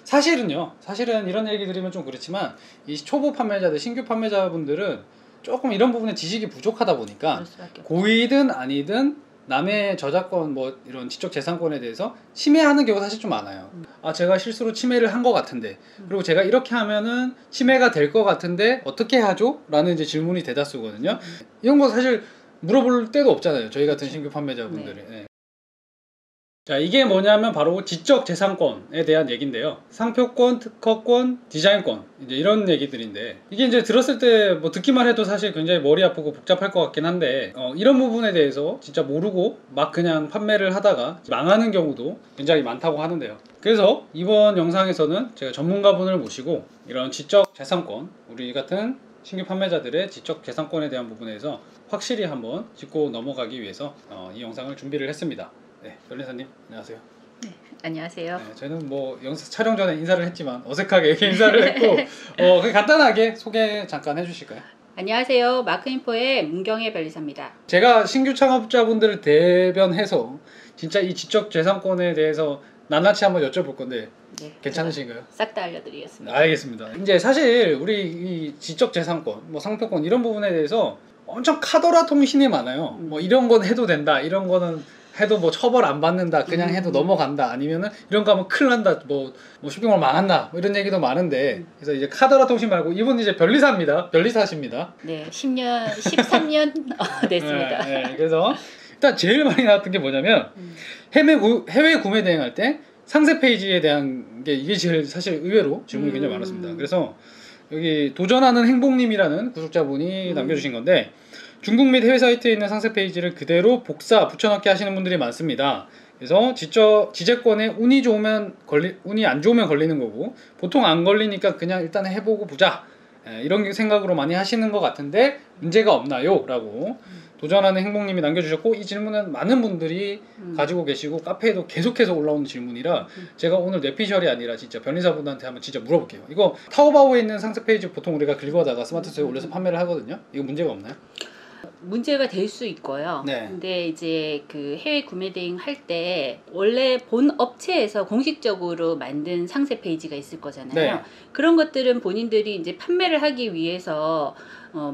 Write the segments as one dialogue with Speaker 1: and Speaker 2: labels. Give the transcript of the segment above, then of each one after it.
Speaker 1: 사실은 이런 얘기 드리면 좀 그렇지만 이 초보 판매자들, 신규 판매자분들은 조금 이런 부분에 지식이 부족하다 보니까 고의든 아니든 남의 저작권 뭐 이런 지적 재산권에 대해서 침해하는 경우가 사실 좀 많아요. 아, 제가 실수로 침해를 한 것 같은데, 그리고 제가 이렇게 하면은 침해가 될 것 같은데 어떻게 하죠? 라는 이제 질문이 대다수거든요. 이런 거 사실 물어볼 때도 없잖아요, 저희 같은 신규 판매자분들이. 네. 자, 이게 뭐냐면 바로 지적재산권에 대한 얘기인데요. 상표권, 특허권, 디자인권, 이제 이런 얘기들인데, 이게 이제 들었을 때 뭐 듣기만 해도 사실 굉장히 머리 아프고 복잡할 것 같긴 한데, 이런 부분에 대해서 진짜 모르고 막 그냥 판매를 하다가 망하는 경우도 굉장히 많다고 하는데요. 그래서 이번 영상에서는 제가 전문가분을 모시고 이런 지적재산권, 우리 같은 신규 판매자들의 지적재산권에 대한 부분에서 확실히 한번 짚고 넘어가기 위해서 이 영상을 준비를 했습니다. 네, 변리사님 안녕하세요.
Speaker 2: 네, 안녕하세요.
Speaker 1: 네, 저는 뭐 영상 촬영 전에 인사를 했지만 어색하게 이렇게 인사를 했고 그냥 간단하게 소개 잠깐 해주실까요?
Speaker 2: 안녕하세요. 마크인포의 문경의 변리사입니다.
Speaker 1: 제가 신규 창업자분들을 대변해서 진짜 이 지적재산권에 대해서 낱낱이 한번 여쭤볼 건데 네, 괜찮으신가요?
Speaker 2: 싹 다 알려드리겠습니다.
Speaker 1: 알겠습니다. 이제 사실 우리 이 지적재산권, 뭐 상표권 이런 부분에 대해서 엄청 카더라 통신이 많아요. 뭐 이런 건 해도 된다, 이런 거는 해도 뭐 처벌 안 받는다, 그냥 해도 넘어간다, 아니면은 이런 거 하면 큰일 난다, 뭐 쇼핑몰 망한다, 뭐 이런 얘기도 많은데, 그래서 이제 카더라 통신 말고 이분 이제 변리사입니다. 변리사십니다.
Speaker 2: 네, 13년 됐습니다.
Speaker 1: 네, 그래서 일단 제일 많이 나왔던 게 뭐냐면 해외 구매 대행할 때 상세 페이지에 대한 게 이게 제일 사실 의외로 질문이 굉장히 많았습니다. 그래서 여기 도전하는 행복님이라는 구독자분이 남겨주신 건데, 중국 및 해외 사이트에 있는 상세 페이지를 그대로 복사, 붙여넣기 하시는 분들이 많습니다. 그래서 지재권에 운이 안 좋으면 걸리는 거고, 보통 안 걸리니까 그냥 일단 해보고 보자, 이런 생각으로 많이 하시는 것 같은데 문제가 없나요? 라고 도전하는 행복님이 남겨주셨고, 이 질문은 많은 분들이 가지고 계시고 카페에도 계속해서 올라오는 질문이라 제가 오늘 뇌피셜이 아니라 진짜 변리사분한테 한번 진짜 물어볼게요. 이거 타오바오에 있는 상세 페이지 보통 우리가 긁어다가 스마트 스토어에 올려서 판매를 하거든요. 이거 문제가 없나요?
Speaker 2: 문제가 될 수 있고요.
Speaker 1: 네.
Speaker 2: 근데 이제 그 해외 구매 대행 할 때 원래 본 업체에서 공식적으로 만든 상세 페이지가 있을 거잖아요.
Speaker 1: 네.
Speaker 2: 그런 것들은 본인들이 이제 판매를 하기 위해서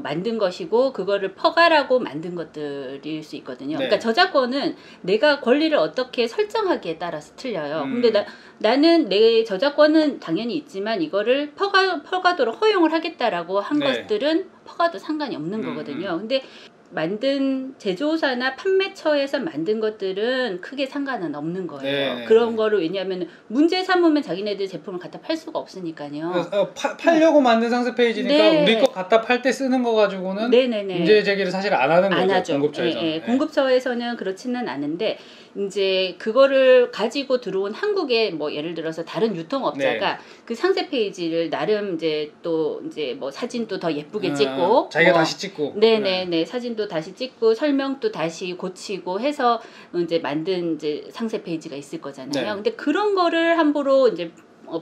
Speaker 2: 만든 것이고, 그거를 퍼가라고 만든 것들일 수 있거든요.
Speaker 1: 네.
Speaker 2: 그러니까 저작권은 내가 권리를 어떻게 설정하기에 따라서 틀려요. 근데 나는 내 저작권은 당연히 있지만 이거를 퍼가도록 허용을 하겠다라고 한
Speaker 1: 네.
Speaker 2: 것들은 퍼가도 상관이 없는 거거든요. 근데 만든 제조사나 판매처에서 만든 것들은 크게 상관은 없는 거예요.
Speaker 1: 네.
Speaker 2: 그런 거를, 왜냐하면 문제 삼으면 자기네들 제품을 갖다 팔 수가 없으니까요.
Speaker 1: 팔려고 만든 상세 페이지니까
Speaker 2: 네.
Speaker 1: 우리 거 갖다 팔 때 쓰는 거 가지고는
Speaker 2: 네네네.
Speaker 1: 문제 제기를 사실 안 하는 거죠.
Speaker 2: 하죠.
Speaker 1: 공급처에서는.
Speaker 2: 예, 예. 공급처에서는 그렇지는 않은데, 이제 그거를 가지고 들어온 한국의 뭐 예를 들어서 다른 유통업자가 그 상세 페이지를 나름 이제 또 이제 뭐 사진도 더 예쁘게 찍고,
Speaker 1: 자기가 다시 찍고,
Speaker 2: 네네네, 사진도 다시 찍고 설명도 다시 고치고 해서 이제 만든 이제 상세 페이지가 있을 거잖아요.
Speaker 1: 네.
Speaker 2: 근데 그런 거를 함부로 이제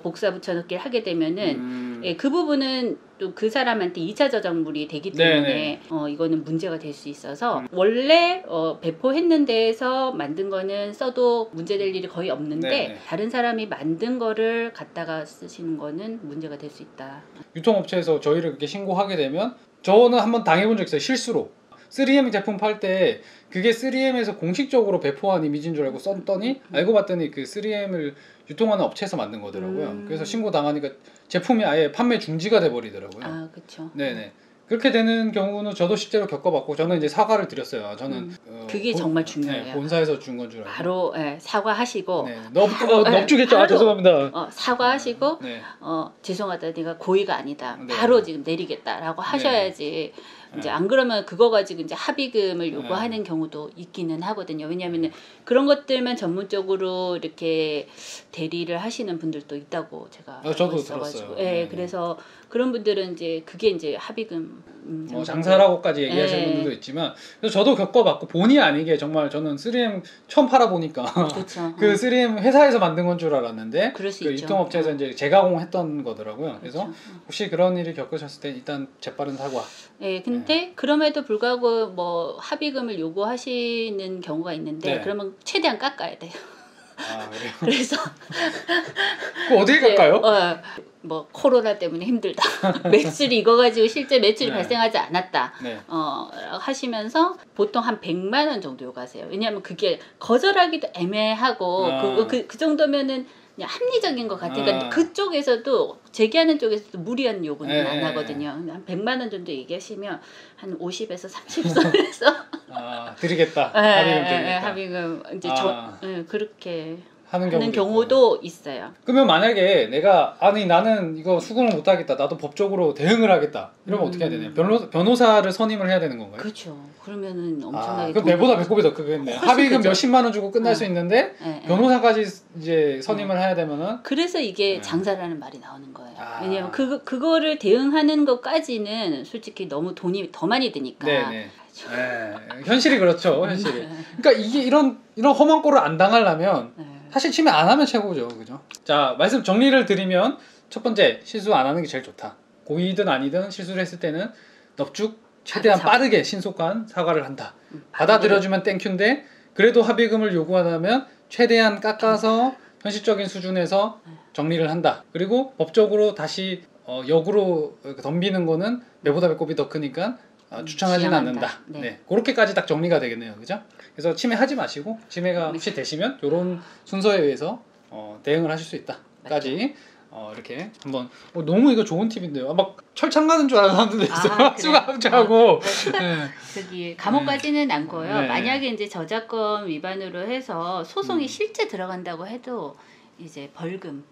Speaker 2: 복사 붙여넣기를 하게 되면은 예, 그 부분은 또 그 사람한테 2차 저작물이 되기 때문에 이거는 문제가 될 수 있어서 원래 배포했는 데에서 만든 거는 써도 문제될 일이 거의 없는데,
Speaker 1: 네네.
Speaker 2: 다른 사람이 만든 거를 갖다가 쓰시는 거는 문제가 될 수 있다.
Speaker 1: 유통업체에서 저희를 그렇게 신고하게 되면, 저는 한번 당해본 적 있어요. 실수로 3M 제품 팔 때 그게 3M에서 공식적으로 배포한 이미지인 줄 알고 썼더니 알고 봤더니 그 3M을 유통하는 업체에서 만든 거더라고요. 그래서 신고 당하니까 제품이 아예 판매 중지가 돼 버리더라고요.
Speaker 2: 아, 그렇죠.
Speaker 1: 네네. 그렇게 되는 경우는 저도 실제로 겪어봤고, 저는 이제 사과를 드렸어요. 저는
Speaker 2: 그게 정말 중요해요.
Speaker 1: 네, 본사에서 준 건 줄 알고.
Speaker 2: 바로 사과하시고,
Speaker 1: 네, 넙죽했죠. 아, 죄송합니다.
Speaker 2: 사과하시고,
Speaker 1: 네.
Speaker 2: 죄송하다, 네가 고의가 아니다,
Speaker 1: 네.
Speaker 2: 바로 지금 내리겠다라고 하셔야지. 이제 안 그러면 그거 가지고 이제 합의금을 요구하는 경우도 있기는 하거든요. 왜냐하면 그런 것들만 전문적으로 이렇게 대리를 하시는 분들도 있다고 제가
Speaker 1: 저도
Speaker 2: 있어가지고.
Speaker 1: 들었어요.
Speaker 2: 예, 그래서 그런 분들은 이제 그게 이제 합의금
Speaker 1: 장사라고까지 얘기하시는 분들도 있지만, 그래서 저도 겪어봤고, 본의 아니게 정말 저는 3M 처음 팔아보니까
Speaker 2: 그렇죠.
Speaker 1: 그 3M 회사에서 만든 건 줄 알았는데
Speaker 2: 그럴 수
Speaker 1: 그
Speaker 2: 있죠.
Speaker 1: 유통업체에서 이제 재가공했던 거더라고요. 그래서
Speaker 2: 그렇죠.
Speaker 1: 혹시 그런 일이 겪으셨을 때 일단 재빠른 사과.
Speaker 2: 예, 근데 그럼에도 불구하고 뭐 합의금을 요구하시는 경우가 있는데, 그러면 최대한 깎아야 돼요.
Speaker 1: 아, 그래요?
Speaker 2: 그래서
Speaker 1: 그 어디에 갈까요?
Speaker 2: 뭐 코로나 때문에 힘들다. 매출이 이거 가지고 실제 매출이
Speaker 1: 네.
Speaker 2: 발생하지 않았다.
Speaker 1: 네.
Speaker 2: 하시면서 보통 한 100만 원 정도 요구하세요. 왜냐하면 그게 거절하기도 애매하고 그 정도면은 그냥 합리적인 것 같으니까 그쪽에서도 제기하는 쪽에서도 무리한 요구는 안 하거든요. 한 100만 원 정도 얘기하시면 한 50에서 30선에서
Speaker 1: 드리겠다. 합의금 드리겠다.
Speaker 2: 합의금 이제 그렇게
Speaker 1: 하는
Speaker 2: 경우도 있어요.
Speaker 1: 그러면 만약에 내가 나는 이거 수긍을 못 하겠다. 나도 법적으로 대응을 하겠다. 이러면 어떻게 해야 되나요? 변호사를 선임을 해야 되는 건가요?
Speaker 2: 그렇죠. 그러면은 엄청나게
Speaker 1: 그럼 배보다 배꼽이 더 크겠네. 합의금 몇십만 원 주고 끝날 수 있는데 변호사까지 이제 선임을 해야 되면은
Speaker 2: 그래서 이게 장사라는 말이 나오는 거예요. 왜냐면 그거를 대응하는 것까지는 솔직히 너무 돈이 더 많이 드니까.
Speaker 1: 네네. 현실이 그렇죠. 현실이. 그러니까 이게 이런 험한 꼴을 안 당하려면 사실 침해 안 하면 최고죠. 그죠? 자, 말씀 정리를 드리면 첫 번째, 실수 안 하는 게 제일 좋다. 고의든 아니든 실수를 했을 때는 넙죽 최대한 빠르게 신속한 사과를 한다. 받아들여주면 땡큐인데 그래도 합의금을 요구하다면 최대한 깎아서 현실적인 수준에서 정리를 한다. 그리고 법적으로 다시 역으로 덤비는 거는 매보다 배꼽이 더 크니까 추천하지는 않는다. 네. 그렇게까지 딱 정리가 되겠네요. 그죠? 그래서 침해하지 마시고 침해가 혹시 되시면 이런 순서에 의해서 대응을 하실 수 있다까지 이렇게 한번 너무 이거 좋은 팁인데요. 막 철창 가는 줄 알았는데 수강자하고
Speaker 2: 저기 감옥까지는 않고요. 만약에 이제 저작권 위반으로 해서 소송이 실제 들어간다고 해도 이제 벌금.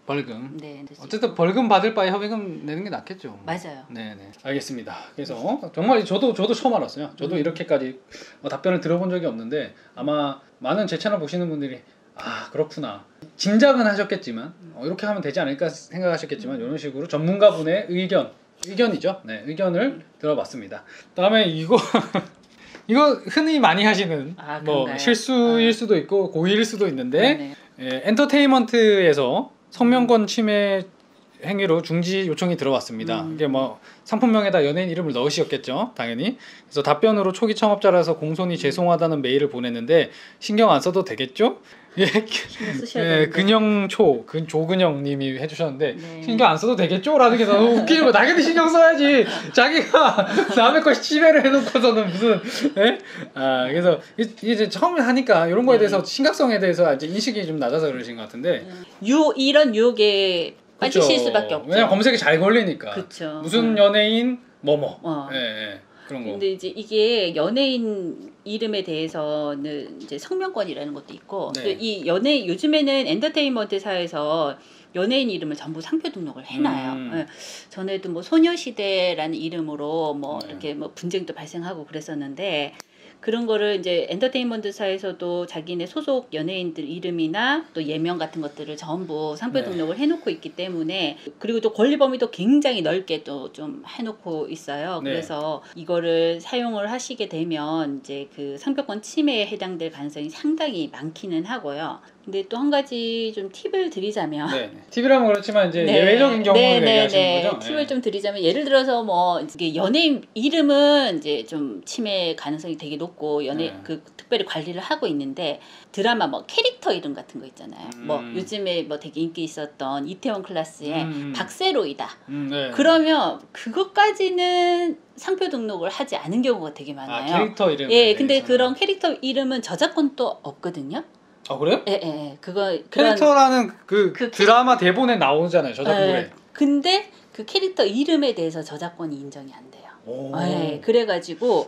Speaker 2: 네.
Speaker 1: 어쨌든 벌금 받을 바에 합의금 내는 게 낫겠죠.
Speaker 2: 맞아요.
Speaker 1: 네네. 알겠습니다. 그래서 정말 저도 처음 알았어요. 저도 이렇게까지 답변을 들어본 적이 없는데 아마 많은 제 채널 보시는 분들이 그렇구나. 짐작은 하셨겠지만 이렇게 하면 되지 않을까 생각하셨겠지만 이런 식으로 전문가분의 의견이죠. 네, 의견을 들어봤습니다. 그다음에 이거 흔히 많이 하시는 뭐 실수일 수도 있고 고의일 수도 있는데 엔터테인먼트에서 성명권 침해 행위로 중지 요청이 들어왔습니다. 이게 뭐 상품명에다 연예인 이름을 넣으셨겠죠, 당연히. 그래서 답변으로 초기 청업자라서 공손히 죄송하다는 메일을 보냈는데 신경 안 써도 되겠죠? 조근영님이 해주셨는데 신경 안 써도 되겠죠? 라는 게 너무 웃기는 거. 당연히 신경 써야지. 자기가 남의 거 침해를 해놓고서는 무슨 그래서 이제 처음 하니까 이런 거에 대해서 심각성에 대해서 이제 인식이 좀 낮아서 그러신 것 같은데
Speaker 2: 이런 유혹에 빠지실 수밖에 없죠.
Speaker 1: 왜냐면 검색이 잘 걸리니까.
Speaker 2: 그쵸.
Speaker 1: 무슨 연예인 그런 거.
Speaker 2: 근데 이제 이게 연예인 이름에 대해서는 이제 성명권이라는 것도 있고 또 이 요즘에는 엔터테인먼트사에서 연예인 이름을 전부 상표 등록을 해놔요. 전에도 뭐 소녀시대라는 이름으로 이렇게 뭐 분쟁도 발생하고 그랬었는데 그런 거를 이제 엔터테인먼트사에서도 자기네 소속 연예인들 이름이나 또 예명 같은 것들을 전부 상표 등록을 해놓고 있기 때문에 그리고 또 권리 범위도 굉장히 넓게 또 좀 해놓고 있어요. 그래서 이거를 사용을 하시게 되면 이제 그 상표권 침해에 해당될 가능성이 상당히 많기는 하고요. 근데 또 한 가지 좀 팁을 드리자면
Speaker 1: 팁이라면 그렇지만 이제 예외적인 경우를 얘기하시는 거죠?
Speaker 2: 팁을 좀 드리자면 예를 들어서 뭐 이게 연예인 이름은 이제 좀 침해 가능성이 되게 높고 그 특별히 관리를 하고 있는데 드라마 뭐 캐릭터 이름 같은 거 있잖아요. 뭐 요즘에 뭐 되게 인기 있었던 이태원 클라스의 박세로이다. 그러면 그것까지는 상표 등록을 하지 않은 경우가 되게 많아요.
Speaker 1: 캐릭터 이름.
Speaker 2: 근데 그런 캐릭터 이름은 저작권도 없거든요.
Speaker 1: 그래요?
Speaker 2: 캐릭터라는
Speaker 1: 그 드라마 대본에 나오잖아요, 저작권에.
Speaker 2: 근데 그 캐릭터 이름에 대해서 저작권이 인정이 안 돼요. 그래가지고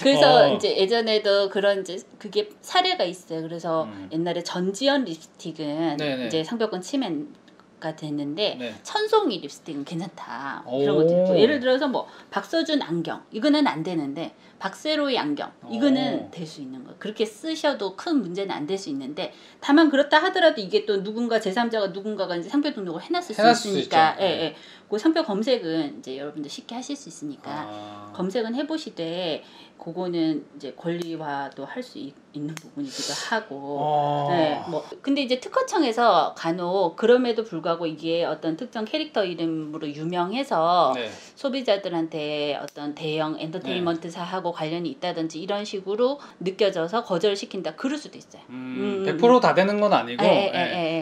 Speaker 2: 그래서 이제 예전에도 그런 이제 그게 사례가 있어요. 그래서 옛날에 전지현 립스틱은 이제 상표권 침해가 됐는데 천송이 립스틱은 괜찮다. 그런 것도 있고 예를 들어서 뭐 박서준 안경 이거는 안 되는데 박세로의 안경 이거는 될 수 있는 거. 그렇게 쓰셔도 큰 문제는 안 될 수 있는데 다만 그렇다 하더라도 이게 또 누군가 제3자가 누군가가 이제 상표 등록을 해놨을 수 있으니까 그 상표 검색은 이제 여러분들 쉽게 하실 수 있으니까 검색은 해보시되 그거는 이제 권리화도 할 수 있는 부분이기도 하고 뭐 근데 이제 특허청에서 간혹 그럼에도 불구하고 이게 어떤 특정 캐릭터 이름으로 유명해서 소비자들한테 어떤 대형 엔터테인먼트사하고 행위하고 관련이 있다든지 이런 식으로 느껴져서 거절시킨다. 그럴 수도 있어요.
Speaker 1: 100% 다 되는 건 아니고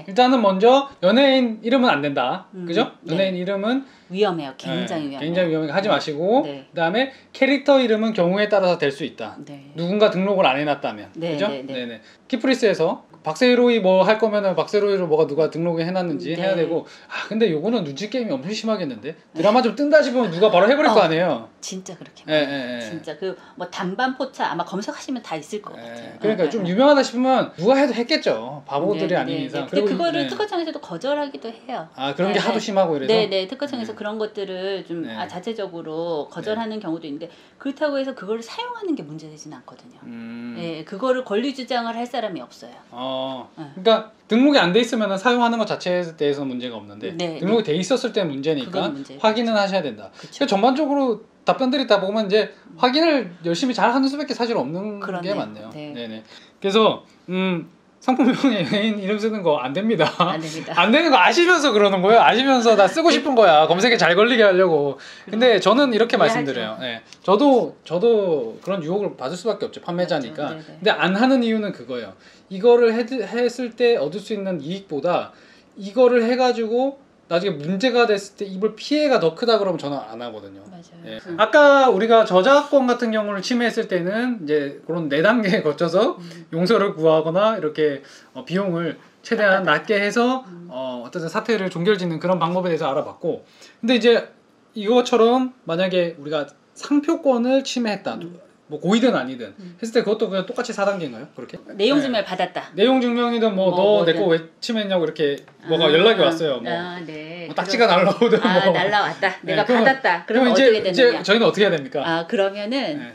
Speaker 1: 일단은 먼저 연예인 이름은 안 된다. 그죠? 연예인 이름은
Speaker 2: 위험해요. 굉장히 위험해요.
Speaker 1: 굉장히 위험하게 하지 마시고 그다음에 캐릭터 이름은 경우에 따라서 될 수 있다. 누군가 등록을 안 해놨다면 그죠? 네네. 키프리스에서 박세로이 뭐 할 거면은 박세로이로 뭐가 누가 등록을 해놨는지 해야 되고 근데 요거는 눈치 게임이 엄청 심하겠는데 드라마 좀 뜬다 싶으면 누가 바로 해버릴 거 아니에요.
Speaker 2: 진짜 그렇게 진짜 그 뭐 단반 포차 아마 검색하시면 다 있을 것 같아요.
Speaker 1: 그러니까 좀 유명하다 싶으면 누가 해도 했겠죠. 바보들이 아닌 이상.
Speaker 2: 근데 그거를 특허청에서도 거절하기도 해요.
Speaker 1: 그런 게 하도 심하고 이래서?
Speaker 2: 네네. 특허청에서 그런 것들을 좀 자체적으로 거절하는 경우도 있는데 그렇다고 해서 그걸 사용하는 게 문제되지는 않거든요. 그거를 권리 주장을 할 사람이 없어요.
Speaker 1: 그러니까 등록이 안 돼 있으면 사용하는 것 자체에 대해서 문제가 없는데 등록이 돼 있었을 때 문제니까 확인은 하셔야 된다. 그러니까 전반적으로 답변들이 다 보면 이제 확인을 열심히 잘 하는 수밖에 사실 없는 게 맞네요. 네네. 그래서 상품명에 연예인 이름 쓰는 거 안 됩니다.
Speaker 2: 안 됩니다.
Speaker 1: 안 되는 거 아시면서 그러는 거예요. 아시면서 나 쓰고 싶은 거야. 검색에 잘 걸리게 하려고. 근데 저는 이렇게 말씀드려요. 저도 그런 유혹을 받을 수밖에 없죠. 판매자니까. 근데 안 하는 이유는 그거예요. 이거를 했을 때 얻을 수 있는 이익보다 이거를 해가지고 나중에 문제가 됐을 때 입을 피해가 더 크다 그러면 저는 안 하거든요.
Speaker 2: 맞아요.
Speaker 1: 아까 우리가 저작권 같은 경우를 침해했을 때는 이제 그런 4단계에 거쳐서 용서를 구하거나 이렇게 비용을 최대한 낮게 해서 어떤 사태를 종결짓는 그런 방법에 대해서 알아봤고, 근데 이제 이것처럼 만약에 우리가 상표권을 침해했다. 뭐 고의든 아니든 했을 때 그것도 그냥 똑같이 4단계인가요? 그렇게?
Speaker 2: 내용 증명을 받았다.
Speaker 1: 내용 증명이든 뭐 너 내 거 왜 침해했냐고 이렇게 뭐가 연락이 왔어요. 뭐, 뭐 딱지가 날라오든 뭐
Speaker 2: 날라왔다. 내가 받았다. 그러면 어떻게 되느냐?
Speaker 1: 이제 저희는 어떻게 해야 됩니까?
Speaker 2: 그러면은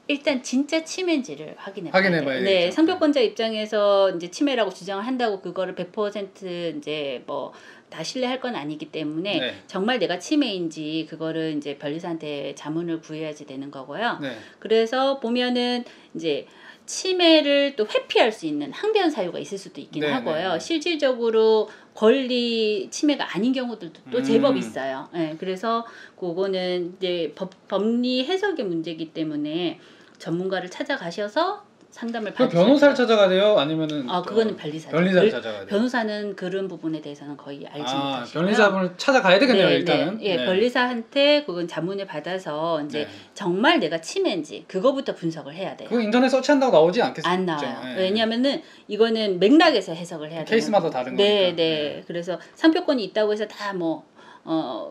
Speaker 2: 일단 진짜 침해인지를
Speaker 1: 확인해봐야 되죠.
Speaker 2: 네, 상표권자 입장에서 이제 침해라고 주장을 한다고 그거를 100% 이제 뭐 다 신뢰할 건 아니기 때문에 정말 내가 침해인지 그거를 이제 변리사한테 자문을 구해야지 되는 거고요. 그래서 보면은 이제 침해를 또 회피할 수 있는 항변 사유가 있을 수도 있긴 하고요. 실질적으로 권리 침해가 아닌 경우들도 또 제법 있어요. 그래서 그거는 이제 법리 해석의 문제이기 때문에 전문가를 찾아가셔서 상담을 받으셔야
Speaker 1: 변호사를 찾아가야 돼요? 아니면은
Speaker 2: 그거는 변리사죠.
Speaker 1: 변리사를 찾아가야 돼요.
Speaker 2: 변호사는 그런 부분에 대해서는 거의 알지 못하시고요.
Speaker 1: 변리사를 찾아가야 되겠네요. 일단은.
Speaker 2: 변리사한테 그건 자문을 받아서 이제 정말 내가 침해인지 그거부터 분석을 해야 돼요.
Speaker 1: 그 인터넷 서치한다고 나오지 않겠어요?
Speaker 2: 안 나와요. 왜냐하면은 이거는 맥락에서 해석을 해야 돼요.
Speaker 1: 케이스마다 다른 거니까.
Speaker 2: 그래서 상표권이 있다고 해서 다 뭐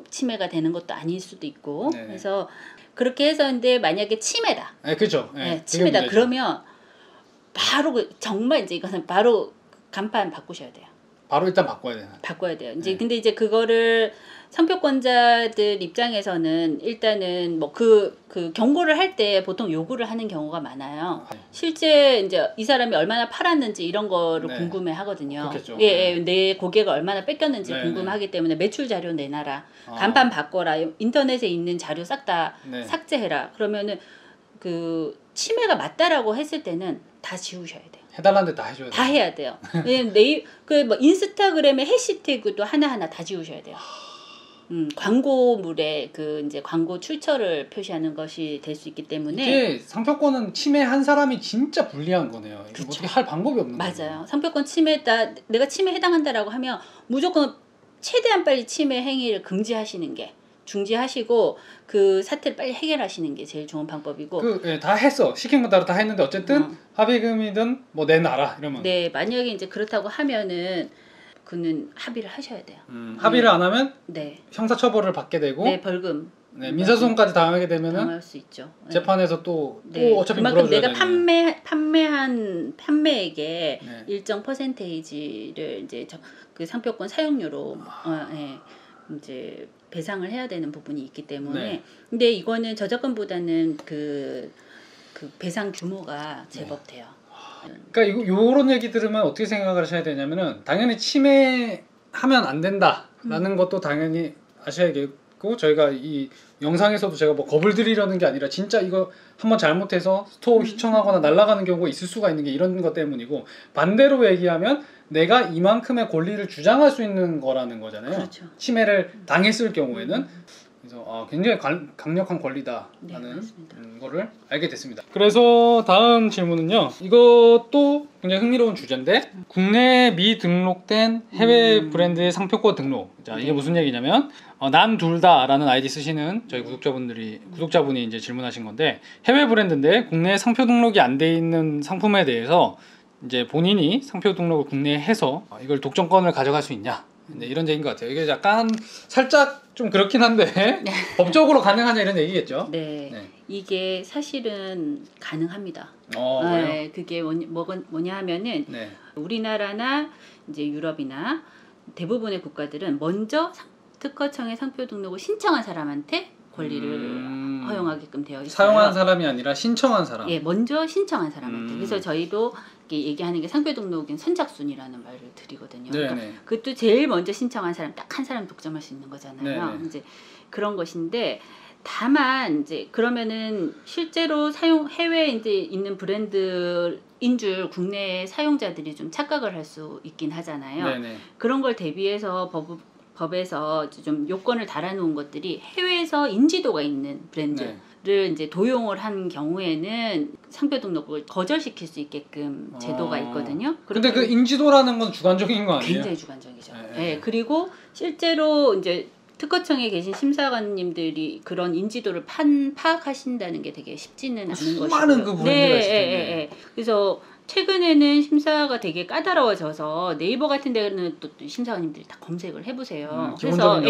Speaker 2: 침해가 되는 것도 아닐 수도 있고. 그래서 그렇게 해서 근데 만약에 침해다.
Speaker 1: 그렇죠.
Speaker 2: 침해다. 그러면 바로 정말 이제 이거는 바로 간판 바꾸셔야 돼요.
Speaker 1: 바로 일단 바꿔야 되나?
Speaker 2: 바꿔야 돼요. 이제 근데 이제 그거를 상표권자들 입장에서는 일단은 뭐 그 경고를 할 때 보통 요구를 하는 경우가 많아요. 실제 이제 이 사람이 얼마나 팔았는지 이런 거를 궁금해 하거든요.
Speaker 1: 그렇겠죠.
Speaker 2: 내 고객을 얼마나 뺏겼는지 궁금하기 때문에 매출 자료 내놔라. 간판 바꿔라. 인터넷에 있는 자료 싹 다 삭제해라. 그러면은 그 침해가 맞다라고 했을 때는 다 지우셔야 돼요.
Speaker 1: 해달라는데 다 해줘야 돼요.
Speaker 2: 다 해야 돼요. 왜냐면 뭐 인스타그램의 해시태그도 하나하나 다 지우셔야 돼요. 광고물에 그 이제 광고 출처를 표시하는 것이 될 수 있기 때문에
Speaker 1: 이게 상표권은 침해한 사람이 진짜 불리한 거네요. 어떻게 할 방법이 없는 거예요.
Speaker 2: 맞아요. 상표권 침해했다, 내가 침해에 해당한다라고 하면 무조건 최대한 빨리 침해 행위를 금지하시는 게 중지하시고 그 사태를 빨리 해결하시는 게 제일 좋은 방법이고.
Speaker 1: 다 했어. 시킨 거 따로 다 했는데 어쨌든 합의금이든 뭐 내놔라 이러면.
Speaker 2: 네, 만약에 이제 그렇다고 하면은 그는 합의를 하셔야 돼요.
Speaker 1: 합의를 안 하면 형사처벌을 받게 되고.
Speaker 2: 벌금.
Speaker 1: 민사소송까지 당하게 되면은
Speaker 2: 당할 수 있죠.
Speaker 1: 재판에서 또 어차피
Speaker 2: 그만큼 내가
Speaker 1: 되는.
Speaker 2: 판매한 판매액의 일정 퍼센테이지를 이제 그 상표권 사용료로 이제 배상을 해야 되는 부분이 있기 때문에 근데 이거는 저작권보다는 그 배상 규모가 제법 돼요.
Speaker 1: 그러니까 요런 얘기 들으면 어떻게 생각을 하셔야 되냐면은 당연히 침해하면 안 된다라는 것도 당연히 아셔야겠고, 저희가 이 영상에서도 제가 뭐 겁을 들이려는 게 아니라 진짜 이거 한번 잘못해서 스토어 휘청하거나 날아가는 경우가 있을 수가 있는 게 이런 것 때문이고, 반대로 얘기하면 내가 이만큼의 권리를 주장할 수 있는 거라는 거잖아요.
Speaker 2: 그렇죠.
Speaker 1: 침해를 당했을 경우에는 그래서 굉장히 강력한 권리다라는
Speaker 2: 네,
Speaker 1: 거를 알게 됐습니다. 그래서 다음 질문은요. 이것도 굉장히 흥미로운 주제인데 국내에 미등록된 해외 브랜드의 상표권 등록. 자, 이게 무슨 얘기냐면 난 둘 다라는 아이디 쓰시는 저희 구독자분이 이제 질문하신 건데 해외 브랜드인데 국내에 상표 등록이 안 돼 있는 상품에 대해서 이제 본인이 상표 등록을 국내에 해서 이걸 독점권을 가져갈 수 있냐? 네, 이런 얘기인 것 같아요. 이게 약간 살짝 좀 그렇긴 한데 법적으로 가능하냐 이런 얘기겠죠.
Speaker 2: 네. 이게 사실은 가능합니다.
Speaker 1: 네,
Speaker 2: 그게 뭐냐 하면은 우리나라나 이제 유럽이나 대부분의 국가들은 먼저 특허청에 상표 등록을 신청한 사람한테 권리를 허용하게끔 되어 있어요.
Speaker 1: 사용한 사람이 아니라 신청한 사람.
Speaker 2: 예, 먼저 신청한 사람한테. 그래서 저희도 얘기하는 게 상표 등록인 선착순이라는 말을 드리거든요. 그러니까 그것도 제일 먼저 신청한 사람 딱 한 사람 독점할 수 있는 거잖아요. 이제 그런 것인데 다만 이제 그러면은 실제로 해외에 이제 있는 브랜드인 줄 국내 사용자들이 좀 착각을 할 수 있긴 하잖아요. 그런 걸 대비해서 법에서 좀 요건을 달아놓은 것들이 해외에서 인지도가 있는 브랜드를 이제 도용을 한 경우에는 상표 등록을 거절시킬 수 있게끔 제도가 있거든요.
Speaker 1: 근데 그 인지도라는 건 주관적인 거 아니에요?
Speaker 2: 굉장히 주관적이죠. 네. 그리고 실제로 이제 특허청에 계신 심사관님들이 그런 인지도를 파악하신다는 게 되게 쉽지는 않은 것이고요.
Speaker 1: 수많은 그 브랜드가 있을 텐데.
Speaker 2: 그래서 최근에는 심사가 되게 까다로워져서 네이버 같은 데는 또 심사관님들이 다 검색을 해보세요. 그래서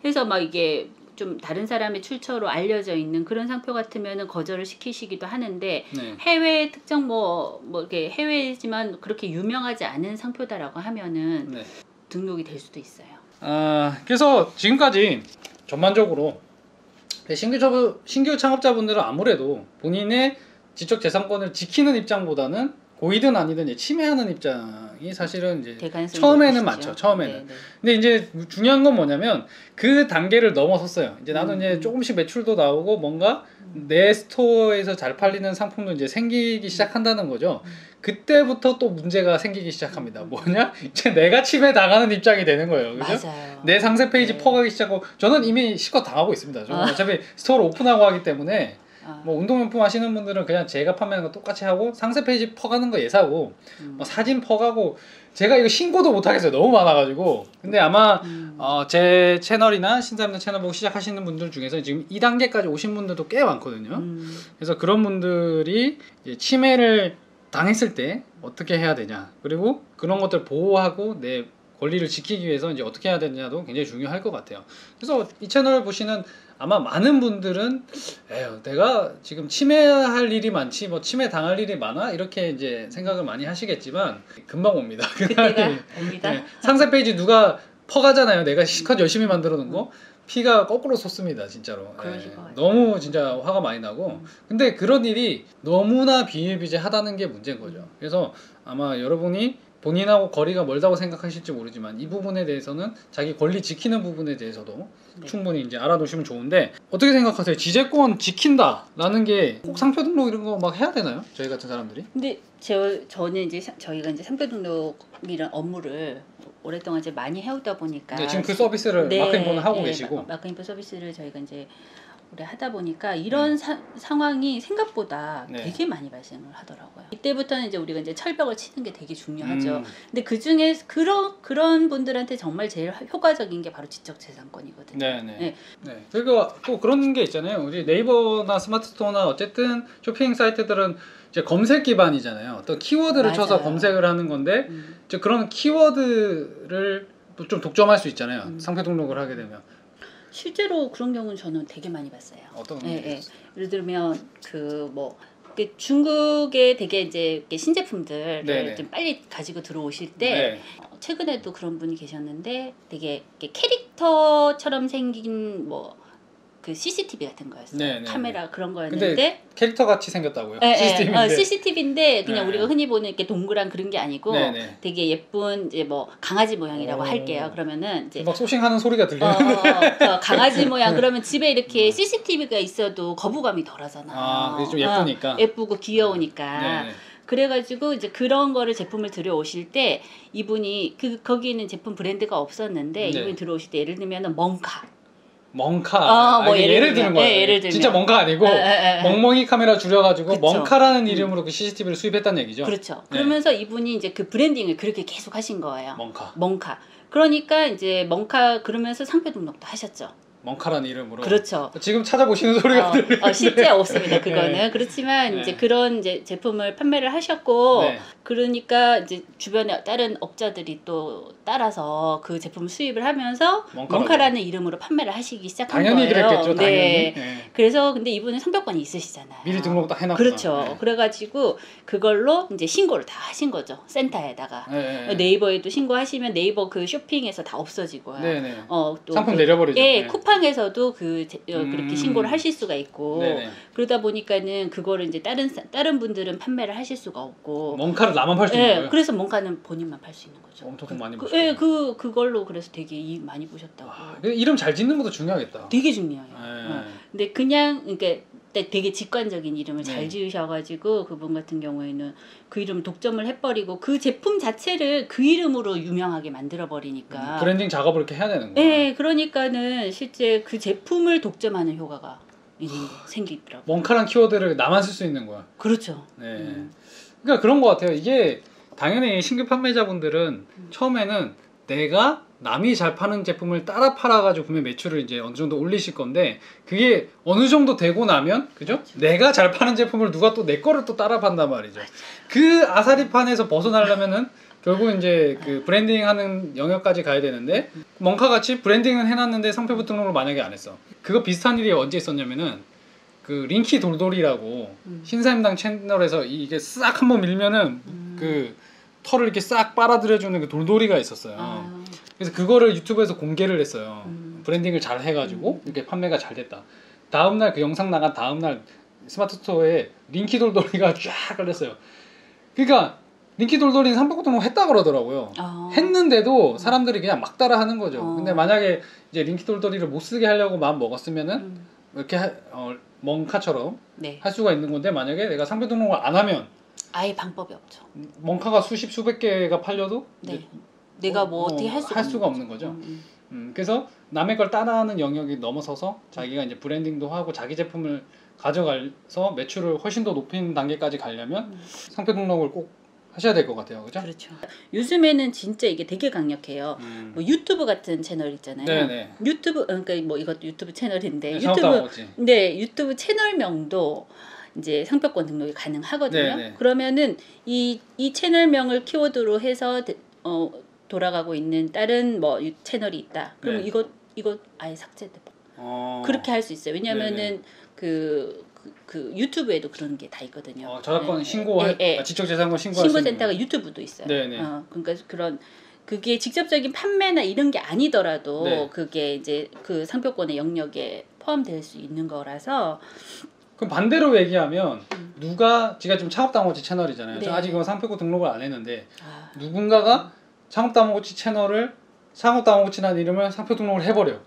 Speaker 2: 그래서 막 이게 좀 다른 사람의 출처로 알려져 있는 그런 상표 같으면은 거절을 시키시기도 하는데 해외 특정 뭐 이렇게 해외지만 그렇게 유명하지 않은 상표다라고 하면은 등록이 될 수도 있어요.
Speaker 1: 그래서 지금까지 전반적으로 신규 창업자분들은 아무래도 본인의 지적재산권을 지키는 입장보다는 고이든 아니든 침해하는 입장이 사실은 이제 처음에는 많죠. 처음에는. 근데 이제 중요한 건 뭐냐면 그 단계를 넘어섰어요. 이제 나도 이제 조금씩 매출도 나오고 뭔가 내 스토어에서 잘 팔리는 상품도 이제 생기기 시작한다는 거죠. 그때부터 또 문제가 생기기 시작합니다. 뭐냐? 이제 내가 침해 당하는 입장이 되는 거예요. 그죠?
Speaker 2: 맞아요.
Speaker 1: 내 상세 페이지 퍼가기 시작하고 저는 이미 실컷 당하고 있습니다. 저는 어차피 스토어를 오픈하고 하기 때문에 뭐 운동용품 하시는 분들은 그냥 제가 판매하는 거 똑같이 하고 상세 페이지 퍼가는 거 예사고 뭐 사진 퍼가고 제가 이거 신고도 못 하겠어요. 너무 많아가지고. 근데 아마 제 채널이나 신사임당 채널 보고 시작하시는 분들 중에서 지금 2단계까지 오신 분들도 꽤 많거든요. 그래서 그런 분들이 이제 침해를 당했을 때 어떻게 해야 되냐, 그리고 그런 것들 보호하고 내 권리를 지키기 위해서 이제 어떻게 해야 되냐도 굉장히 중요할 것 같아요. 그래서 이 채널을 보시는 아마 많은 분들은 내가 지금 침해할 일이 많지 뭐 침해 당할 일이 많아 이렇게 이제 생각을 많이 하시겠지만 금방 옵니다.
Speaker 2: 그때가 옵니다.
Speaker 1: 상세 페이지 누가 퍼가잖아요. 내가 실컷 열심히 만들어 놓은 거 피가 거꾸로 솟습니다. 진짜로. 너무 진짜 화가 많이 나고 근데 그런 일이 너무나 비일비재하다는 게 문제인 거죠. 그래서 아마 여러분이 본인하고 거리가 멀다고 생각하실지 모르지만 이 부분에 대해서는 자기 권리 지키는 부분에 대해서도 충분히 이제 알아두시면 좋은데 어떻게 생각하세요? 지재권 지킨다라는 게 꼭 상표 등록 이런 거 막 해야 되나요? 저희 같은 사람들이?
Speaker 2: 근데 저는 이제 저희가 이제 상표 등록이란 업무를 오랫동안 이제 많이 해오다 보니까
Speaker 1: 지금 그 서비스를 마크인포는 하고 계시고
Speaker 2: 마크인포 서비스를 저희가 이제 오래 하다 보니까 이런 상황이 생각보다 되게 많이 발생을 하더라고요. 이때부터는 이제 우리가 이제 철벽을 치는 게 되게 중요하죠. 근데 그 중에 그런 분들한테 정말 제일 효과적인 게 바로 지적재산권이거든요.
Speaker 1: 그리고 또 그런 게 있잖아요. 우리 네이버나 스마트스토어나 어쨌든 쇼핑 사이트들은 이제 검색 기반이잖아요. 어떤 키워드를 쳐서 검색을 하는 건데 이제 그런 키워드를 좀 독점할 수 있잖아요. 상표 등록을 하게 되면.
Speaker 2: 실제로 그런 경우는 저는 되게 많이 봤어요.
Speaker 1: 어떤
Speaker 2: 예를 들면 중국에 되게 이제 신제품들을 좀 빨리 가지고 들어오실 때 최근에도 그런 분이 계셨는데 되게 캐릭터처럼 생긴 뭐 그 CCTV 같은 거였어요. 카메라 그런 거였는데
Speaker 1: 근데 캐릭터 같이 생겼다고요?
Speaker 2: CCTV인데 그냥 우리가 흔히 보는 이렇게 동그란 그런 게 아니고 되게 예쁜 이제 뭐 강아지 모양이라고 할게요. 그러면은 이제
Speaker 1: 막 소싱하는 소리가 들리는
Speaker 2: 강아지 모양 그러면 집에 이렇게 CCTV가 있어도 거부감이 덜하잖아요.
Speaker 1: 그게 좀 예쁘니까.
Speaker 2: 예쁘고 귀여우니까. 그래가지고 이제 그런 거를 제품을 들여오실 때 이분이 거기 있는 제품 브랜드가 없었는데 이분이 들어오실 때 예를 들면은 멍카
Speaker 1: 멍카.
Speaker 2: 뭐
Speaker 1: 예를 드는 거예요.
Speaker 2: 네, 예를 들면.
Speaker 1: 진짜 멍카 아니고 멍멍이 카메라 줄여가지고
Speaker 2: 그쵸.
Speaker 1: 멍카라는 이름으로 그 CCTV를 수입했다는 얘기죠.
Speaker 2: 그렇죠.
Speaker 1: 네.
Speaker 2: 그러면서 이분이 이제 그 브랜딩을 그렇게 계속 하신 거예요.
Speaker 1: 멍카.
Speaker 2: 그러니까 이제 멍카 그러면서 상표 등록도 하셨죠.
Speaker 1: 멍카라는 이름으로.
Speaker 2: 그렇죠.
Speaker 1: 지금 찾아보시는 소리가 들리는데.
Speaker 2: 실제 없습니다. 그거는.
Speaker 1: 네.
Speaker 2: 그렇지만
Speaker 1: 네.
Speaker 2: 이제 그런 이제 제품을 판매를 하셨고
Speaker 1: 네.
Speaker 2: 그러니까 이제 주변에 다른 업자들이 또 따라서 그 제품을 수입을 하면서 멍카라는 이름으로 판매를 하시기 시작한
Speaker 1: 당연히
Speaker 2: 거예요.
Speaker 1: 그랬겠죠. 당연히.
Speaker 2: 네.
Speaker 1: 네.
Speaker 2: 그래서 근데 이분은 상표권이 있으시잖아요.
Speaker 1: 미리 등록 다 해놨구나.
Speaker 2: 그렇죠.
Speaker 1: 네.
Speaker 2: 그래가지고 그걸로 이제 신고를 다 하신 거죠. 센터에다가.
Speaker 1: 네.
Speaker 2: 네이버에도 신고하시면 네이버 그 쇼핑에서 다 없어지고요.
Speaker 1: 네네.
Speaker 2: 또
Speaker 1: 상품 내려버리죠.
Speaker 2: 예,
Speaker 1: 네.
Speaker 2: 쿠팡에서도 그렇게 신고를 하실 수가 있고
Speaker 1: 네네.
Speaker 2: 그러다 보니까는 그거를 이제 다른 분들은 판매를 하실 수가 없고
Speaker 1: 멍카를 나만 팔 수 있는 거예요.
Speaker 2: 그래서 멍카는 본인만 팔 수 있는 거죠.
Speaker 1: 엄청 많이
Speaker 2: 그,
Speaker 1: 보셨어요.
Speaker 2: 예, 그걸로 그래서 되게 이익 많이 보셨다고.
Speaker 1: 이름 잘 짓는 것도 중요하겠다.
Speaker 2: 되게 중요해요.
Speaker 1: 네.
Speaker 2: 근데 그냥 그러니까 되게 직관적인 이름을 잘
Speaker 1: 네.
Speaker 2: 지으셔가지고 그분 같은 경우에는 그 이름 독점을 해버리고 그 제품 자체를 그 이름으로 유명하게 만들어버리니까
Speaker 1: 브랜딩 작업을 이렇게 해야 되는 거예요.
Speaker 2: 네, 그러니까는 실제 그 제품을 독점하는 효과가 생기더라고요.
Speaker 1: 멍카란 키워드를 나만 쓸 수 있는 거야.
Speaker 2: 그렇죠.
Speaker 1: 네. 그러니까 그런 것 같아요. 이게 당연히 신규 판매자분들은 처음에는 내가 남이 잘 파는 제품을 따라 팔아가지고 분명 매출을 이제 어느 정도 올리실 건데 그게 어느 정도 되고 나면 그죠?
Speaker 2: 그렇죠.
Speaker 1: 내가 잘 파는 제품을 누가 또 내 거를 또 따라 판단 말이죠. 그 아사리판에서 벗어나려면은 결국 이제 그 브랜딩 하는 영역까지 가야 되는데 멍카 같이 브랜딩은 해놨는데 상표부 등록을 만약에 안 했어. 그거 비슷한 일이 언제 있었냐면은 그 링키 돌돌이라고 신사임당 채널에서 이게 싹 한번 밀면은 그 털을 이렇게 싹 빨아들여주는 그 돌돌이가 있었어요. 그래서 그거를 유튜브에서 공개를 했어요. 브랜딩을 잘 해가지고 이렇게 판매가 잘 됐다. 다음날 그 영상 나간 다음날 스마트 스토어에 링키 돌돌이가 쫙 걸렸어요. 그러니까 링키 돌돌이는 상표권 등록 했다 그러더라고요. 했는데도 사람들이 그냥 막 따라 하는 거죠. 근데 만약에 이제 링키 돌돌이를 못 쓰게 하려고 마음 먹었으면은 이렇게 멍카처럼
Speaker 2: 네.
Speaker 1: 할 수가 있는 건데 만약에 내가 상표 등록을 안 하면
Speaker 2: 아예 방법이 없죠.
Speaker 1: 멍카가 수백 개가 팔려도
Speaker 2: 네. 내가 뭐 어떻게 할 수가
Speaker 1: 없는 거죠. 그래서 남의 걸 따라하는 영역이 넘어서서 자기가 이제 브랜딩도 하고 자기 제품을 가져가서 매출을 훨씬 더 높인 단계까지 가려면 상표 등록을 꼭 하셔야 될 것 같아요, 그죠?
Speaker 2: 그렇죠. 요즘에는 진짜 이게 되게 강력해요. 뭐 유튜브 같은 채널 있잖아요.
Speaker 1: 네네.
Speaker 2: 유튜브 그러니까 뭐 이것도 유튜브 채널인데 유튜브 채널명도 이제 상표권 등록이 가능하거든요.
Speaker 1: 네네.
Speaker 2: 그러면은 이 채널명을 키워드로 해서 돌아가고 있는 다른 뭐 채널이 있다. 그러면
Speaker 1: 네.
Speaker 2: 이거 아예 삭제돼. 그렇게 할 수 있어요. 왜냐면은 그 유튜브에도 그런 게 다 있거든요.
Speaker 1: 저작권 신고할 지적재산권 신고할
Speaker 2: 신고센터가 유튜브도 있어요.
Speaker 1: 네네.
Speaker 2: 그러니까 그게 직접적인 판매나 이런 게 아니더라도
Speaker 1: 네.
Speaker 2: 그게 이제 그 상표권의 영역에 포함될 수 있는 거라서.
Speaker 1: 그럼 반대로 얘기하면 누가 제가 지금 창업당호치 채널이잖아요.
Speaker 2: 네.
Speaker 1: 아직 상표권 등록을 안 했는데 누군가가 창업당호치 채널을 창업당호치라는 이름을 상표 등록을 해버려요.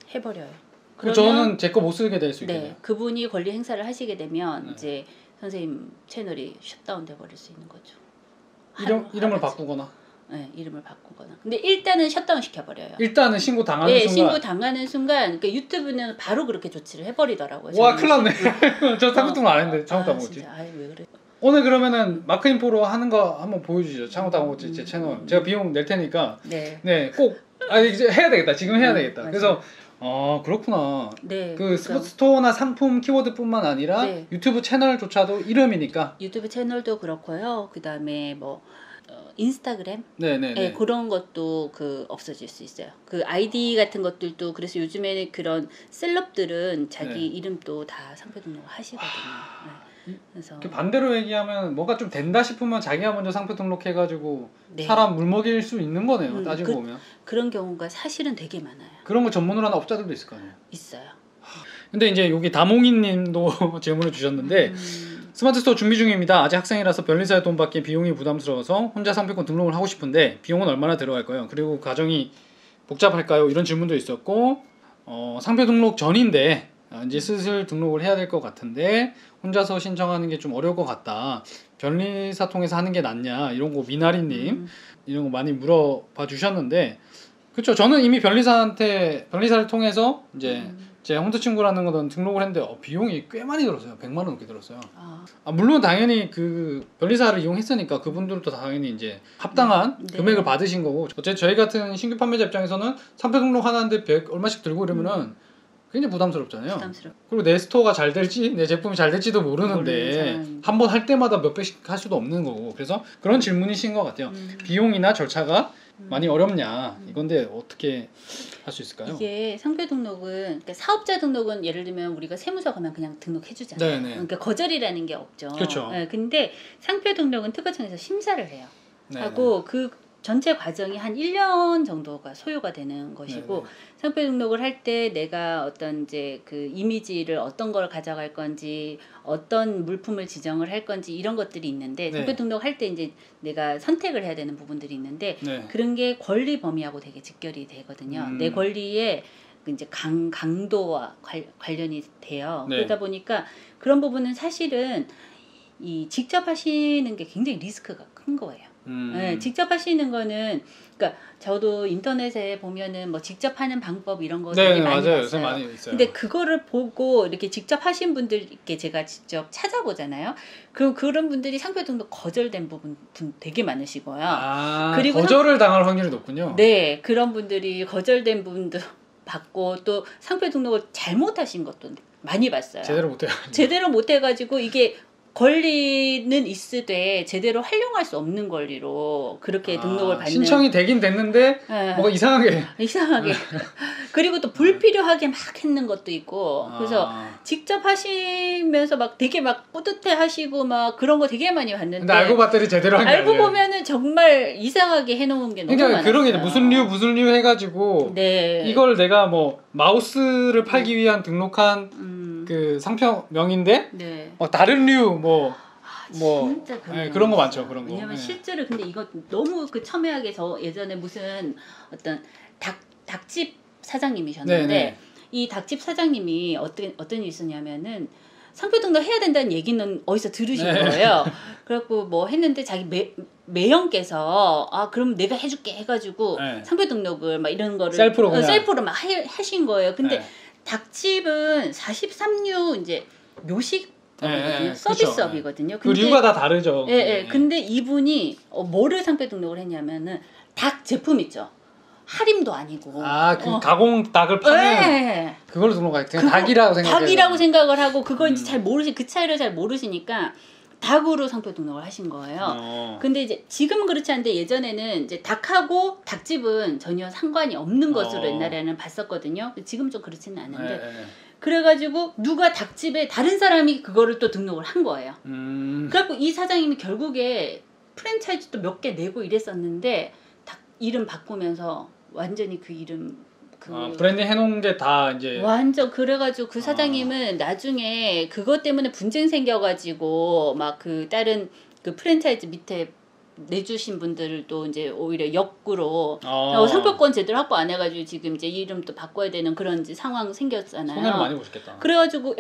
Speaker 1: 그럼 저는 제 거 못 쓰게 될 수 있겠네요.
Speaker 2: 네, 그분이 권리 행사를 하시게 되면 이제 선생님 채널이 셧다운 돼 버릴 수 있는 거죠.
Speaker 1: 이름을 바꾸거나.
Speaker 2: 네, 이름을 바꾸거나. 근데 일단은 셧다운 시켜버려요.
Speaker 1: 일단은 신고 당하는 순간.
Speaker 2: 신고 당하는 순간, 그러니까 유튜브는 바로 그렇게 조치를 해버리더라고요.
Speaker 1: 와, 큰일 났네. 저 상표 등록 안 했는데 창업당호치.
Speaker 2: 진짜, 왜 그래?
Speaker 1: 오늘 그러면은 마크인포로 하는 거 한번 보여주시죠. 창업당호치 제 채널. 제가 비용 낼 테니까. 네, 꼭 이제 해야 되겠다. 지금 해야 되겠다.
Speaker 2: 맞아요.
Speaker 1: 그래서 그렇구나.
Speaker 2: 네.
Speaker 1: 그 스토어나 상품 키워드뿐만 아니라 유튜브 채널조차도 이름이니까.
Speaker 2: 유튜브 채널도 그렇고요. 그다음에 뭐 인스타그램,
Speaker 1: 네네네.
Speaker 2: 그런 것도 없어질 수 있어요. 그 아이디 같은 것들도 그래서 요즘에는 그런 셀럽들은 자기 이름도 다 상표 등록을 하시거든요. 그래서
Speaker 1: 반대로 얘기하면 뭐가 좀 된다 싶으면 자기가 먼저 상표 등록해가지고 사람 물먹일 수 있는 거네요. 따지고 보면.
Speaker 2: 그런 경우가 사실은 되게 많아요.
Speaker 1: 그런 거 전문으로 하는 업자들도 있을 거 아니에요.
Speaker 2: 있어요.
Speaker 1: 근데 이제 여기 다몽이님도 질문을 주셨는데 스마트 스토어 준비 중입니다. 아직 학생이라서 변리사의 돈 받기 비용이 부담스러워서 혼자 상표권 등록을 하고 싶은데 비용은 얼마나 들어갈까요? 그리고 과정이 복잡할까요? 이런 질문도 있었고 상표 등록 전인데 이제 슬슬 등록을 해야 될 것 같은데 혼자서 신청하는 게 좀 어려울 것 같다. 변리사 통해서 하는 게 낫냐 이런 거 미나리님 이런 거 많이 물어봐 주셨는데 그렇죠. 저는 이미 변리사를 통해서 이제 제 홈트 친구라는 거는 등록을 했는데 비용이 꽤 많이 들었어요. 100만 원 넘게 들었어요. 물론 당연히 그 변리사를 이용했으니까 그분들도 당연히 이제 합당한
Speaker 2: 네.
Speaker 1: 금액을 받으신 거고, 어쨌든 저희 같은 신규 판매자 입장에서는 상표 등록 하나인데 100 얼마씩 들고 이러면은 굉장히 부담스럽잖아요. 그리고 내 스토어가 잘 될지 내 제품이 잘 될지도 모르는데 한 번 할 때마다 몇백씩 할 수도 없는 거고, 그래서 그런 질문이신 것 같아요. 비용이나 절차가 많이 어렵냐 이건데 어떻게 할 수 있을까요?
Speaker 2: 이게 상표 등록은, 그러니까 사업자 등록은 예를 들면 우리가 세무서 가면 그냥 등록해 주잖아요.
Speaker 1: 네네.
Speaker 2: 그러니까 거절이라는 게 없죠.
Speaker 1: 그렇죠.
Speaker 2: 네, 근데 상표 등록은 특허청에서 심사를 해요.
Speaker 1: 네네.
Speaker 2: 하고 그 전체 과정이 한 1년 정도가 소요가 되는 것이고,
Speaker 1: 네네.
Speaker 2: 상표 등록을 할 때 내가 어떤 이제 그 이미지를 어떤 걸 가져갈 건지, 어떤 물품을 지정을 할 건지 이런 것들이 있는데,
Speaker 1: 네.
Speaker 2: 상표 등록할 때 이제 내가 선택을 해야 되는 부분들이 있는데,
Speaker 1: 네.
Speaker 2: 그런 게 권리 범위하고 되게 직결이 되거든요. 내 권리에 이제 강도와 관련이 돼요.
Speaker 1: 네.
Speaker 2: 그러다 보니까 그런 부분은 사실은 이 직접 하시는 게 굉장히 리스크가 큰 거예요. 네, 직접 하시는 거는, 그러니까 저도 인터넷에 보면은 뭐 직접 하는 방법 이런 거 되게 많이
Speaker 1: 맞아요.
Speaker 2: 봤어요.
Speaker 1: 요새 많이 있어요.
Speaker 2: 근데 그거를 보고 이렇게 직접 하신 분들께 제가 직접 찾아보잖아요. 그런 분들이 상표 등록 거절된 부분 되게 많으시고요.
Speaker 1: 그리고 거절을 당할 확률이 높군요.
Speaker 2: 네, 그런 분들이 거절된 부분도 받고, 또 상표 등록을 잘못하신 것도 많이 봤어요. 제대로 못해가지고 이게 권리는 있으되 제대로 활용할 수 없는 권리로 그렇게 등록을 받는,
Speaker 1: 신청이 되긴 됐는데
Speaker 2: 네.
Speaker 1: 뭐가 이상하게
Speaker 2: 그리고 또 불필요하게 막 했는 것도 있고, 그래서 직접 하시면서 막 되게 막 뿌듯해 하시고 막 그런 거 되게 많이 봤는데,
Speaker 1: 근데 알고 봤더니 제대로 한 게
Speaker 2: 알고
Speaker 1: 아니에요.
Speaker 2: 보면은 정말 이상하게 해놓은 게 너무
Speaker 1: 그러니까
Speaker 2: 많았어요.
Speaker 1: 그런 게 무슨 류 해가지고
Speaker 2: 네.
Speaker 1: 이걸 내가 뭐 마우스를 팔기 위한 등록한 그 상표명인데
Speaker 2: 네.
Speaker 1: 다른 류
Speaker 2: 진짜
Speaker 1: 그런 거 많죠. 그런 거.
Speaker 2: 왜냐면 실제로 근데 이거 너무 그 첨예하게, 저 예전에 무슨 어떤 닭집 사장님이셨는데,
Speaker 1: 네네.
Speaker 2: 이 닭집 사장님이 어떤 일이 있었냐면은 상표 등록 해야 된다는 얘기는 어디서 들으신 거예요. 그래갖고 뭐 했는데 자기 매형께서 그럼 내가 해줄게 해가지고 상표 등록을 막 이런 거를 셀프로 막 하신 거예요. 근데 닭집은 43류 이제 묘식이거든요. 서비스업이거든요.
Speaker 1: 그 류가 다 다르죠.
Speaker 2: 근데 이분이 뭐를 상표 등록을 했냐면은 닭 제품 있죠. 할인도 아니고.
Speaker 1: 그 가공 닭을 파는 그걸로 등록하겠죠. 닭이라고
Speaker 2: 생각을 하고, 그걸 이제 그 차이를 잘 모르시니까 닭으로 상표 등록을 하신 거예요. 근데 이제 지금은 그렇지 않은데, 예전에는 이제 닭하고 닭집은 전혀 상관이 없는 것으로 옛날에는 봤었거든요. 지금 좀 그렇지는 않은데. 그래가지고 누가 닭집에 다른 사람이 그거를 또 등록을 한 거예요. 그래갖고 이 사장님이 결국에 프랜차이즈도 몇 개 내고 이랬었는데, 이름 바꾸면서 완전히 그 이름
Speaker 1: 브랜딩 해놓은 게 다 이제
Speaker 2: 완전, 그래가지고 그 사장님은 나중에 그것 때문에 분쟁 생겨가지고 막 그 다른 그 프랜차이즈 밑에 내주신 분들도 이제 오히려 역구로 상표권 제대로 확보 안 해가지고 지금 이제 이름도 바꿔야 되는 그런 이제 상황 생겼잖아요.
Speaker 1: 손해를 많이 보셨겠다.
Speaker 2: 그래가지고